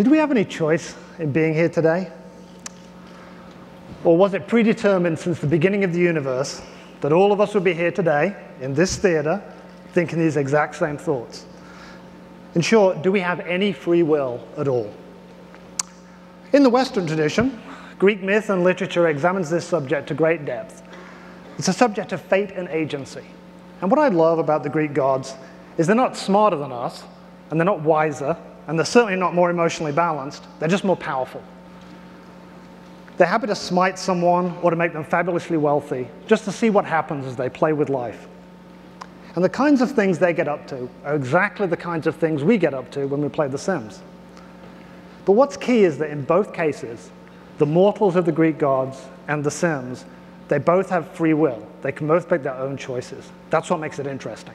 Did we have any choice in being here today? Or was it predetermined since the beginning of the universe that all of us would be here today, in this theater, thinking these exact same thoughts? In short, do we have any free will at all? In the Western tradition, Greek myth and literature examines this subject to great depth. It's a subject of fate and agency. And what I love about the Greek gods is they're not smarter than us, and they're not wiser, and they're certainly not more emotionally balanced. They're just more powerful. They're happy to smite someone or to make them fabulously wealthy, just to see what happens as they play with life. And the kinds of things they get up to are exactly the kinds of things we get up to when we play The Sims. But what's key is that in both cases, the mortals of the Greek gods and The Sims, they both have free will. They can both make their own choices. That's what makes it interesting.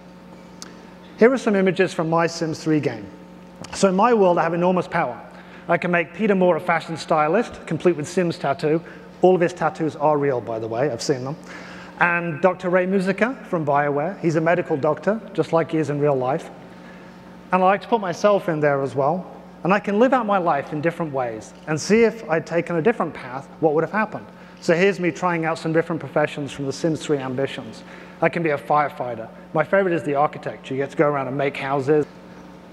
Here are some images from my Sims 3 game. So in my world, I have enormous power. I can make Peter Moore a fashion stylist, complete with Sims tattoo. All of his tattoos are real, by the way. I've seen them. And Dr. Ray Musica from BioWare. He's a medical doctor, just like he is in real life. And I like to put myself in there as well. And I can live out my life in different ways and see if I'd taken a different path, what would have happened. So here's me trying out some different professions from the Sims 3 ambitions. I can be a firefighter. My favorite is the architect. You get to go around and make houses.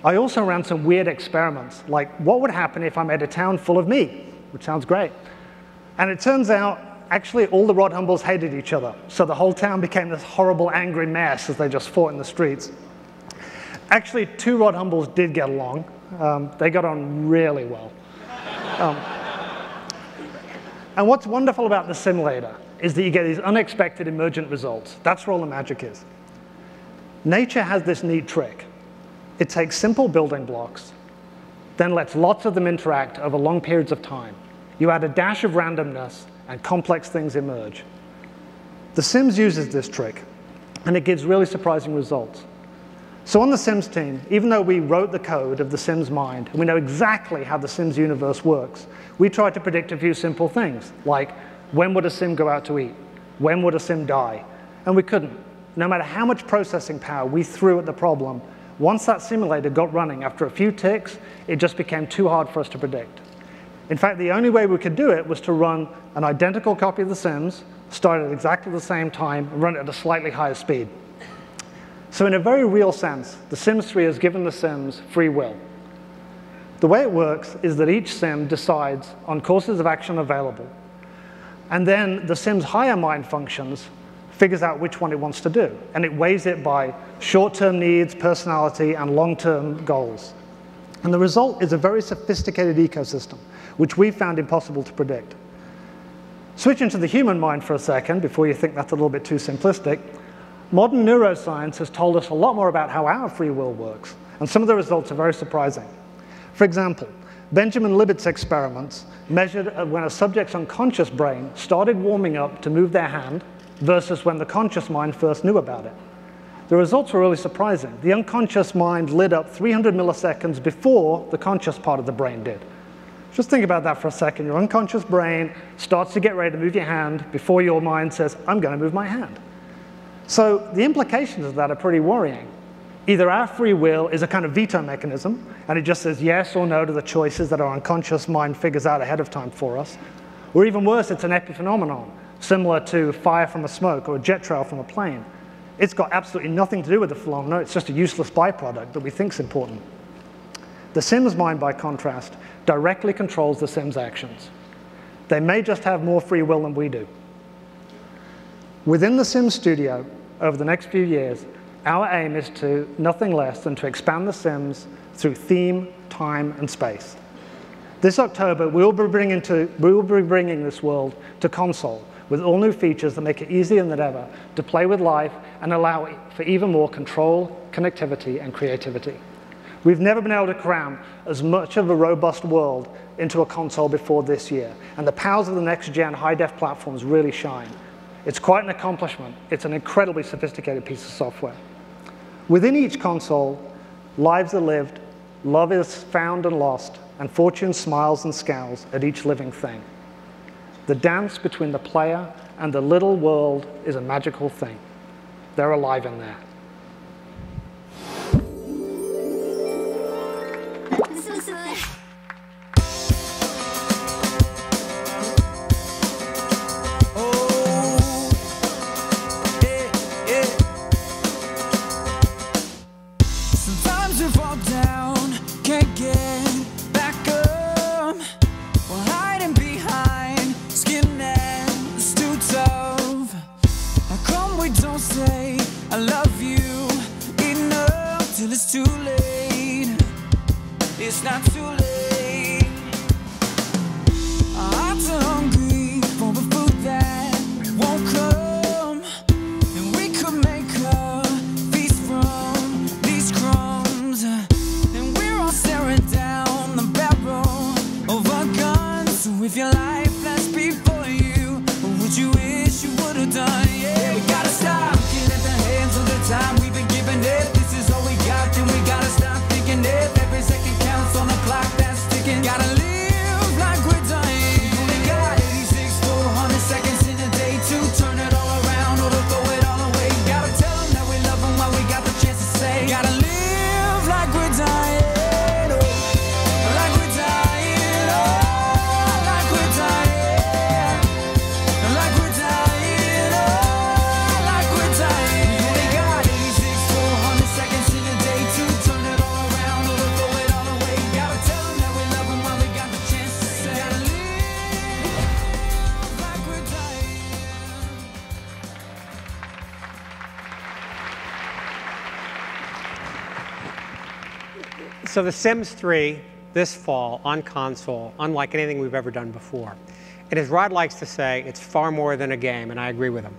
I also ran some weird experiments, like what would happen if I made a town full of me, which sounds great. And it turns out, actually, all the Rod Humbles hated each other. So the whole town became this horrible, angry mess as they just fought in the streets. Actually, 2 Rod Humbles did get along. They got on really well. And what's wonderful about the simulator is that you get these unexpected emergent results. That's where all the magic is. Nature has this neat trick. It takes simple building blocks, then lets lots of them interact over long periods of time. You add a dash of randomness, and complex things emerge. The Sims uses this trick, and it gives really surprising results. So on the Sims team, even though we wrote the code of the Sims mind, and we know exactly how the Sims universe works, we tried to predict a few simple things, like when would a Sim go out to eat? When would a Sim die? And we couldn't. No matter how much processing power we threw at the problem, once that simulator got running after a few ticks, it just became too hard for us to predict. In fact, the only way we could do it was to run an identical copy of The Sims, start at exactly the same time, and run it at a slightly higher speed. So in a very real sense, The Sims 3 has given The Sims free will. The way it works is that each Sim decides on courses of action available, and then The Sims' higher mind functions figures out which one it wants to do, and it weighs it by short-term needs, personality, and long-term goals. And the result is a very sophisticated ecosystem, which we found impossible to predict. Switching to the human mind for a second, before you think that's a little bit too simplistic, modern neuroscience has told us a lot more about how our free will works, and some of the results are very surprising. For example, Benjamin Libet's experiments measured when a subject's unconscious brain started warming up to move their hand versus when the conscious mind first knew about it. The results were really surprising. The unconscious mind lit up 300 milliseconds before the conscious part of the brain did. Just think about that for a second. Your unconscious brain starts to get ready to move your hand before your mind says, I'm going to move my hand. So the implications of that are pretty worrying. Either our free will is a kind of veto mechanism, and it just says yes or no to the choices that our unconscious mind figures out ahead of time for us, or even worse, it's an epiphenomenon, similar to fire from a smoke or a jet trail from a plane. It's got absolutely nothing to do with the phenomenon. It's just a useless byproduct that we think is important. The Sims mind, by contrast, directly controls the Sims' actions. They may just have more free will than we do. Within the Sims studio, over the next few years, our aim is to nothing less than to expand the Sims through theme, time, and space. This October, we will be bringing this world to console with all new features that make it easier than ever to play with life and allow for even more control, connectivity, and creativity. We've never been able to cram as much of a robust world into a console before this year, and the powers of the next-gen high-def platforms really shine. It's quite an accomplishment. It's an incredibly sophisticated piece of software. Within each console, lives are lived, love is found and lost, and fortune smiles and scowls at each living thing. The dance between the player and the little world is a magical thing. They're alive in there. Sometimes we fall down, can't get back up. We're hiding behind skin that's too tough. How come we don't say I love you enough till it's too late? It's not too late. Our hearts are hungry for the food that won't come, and we could make a feast from these crumbs. And we're all staring down the barrel of a gun. So if your life flashed before you, what would you wish you would have done? Yeah, we gotta stop looking at the hands of the time we've been giving it. This is all we got, then we gotta stop thinking it. Every second counts on the clock that's ticking. Gotta live like we're dying. We only got 86 full 100 seconds in a day to turn it all around or to throw it all away. Gotta tell them that we love them while we got the chance to say. Gotta live like we're dying. Oh, like we're dying. Oh, like we're dying. Like we're dying. Oh, like we're dying. We only got 86 full 100 seconds in a day to turn it all around or to throw it all away. Gotta tell them that we love them while we got the chance to say. Gotta live like we're dying. So The Sims 3 this fall on console, unlike anything we've ever done before. And as Rod likes to say, it's far more than a game, and I agree with him.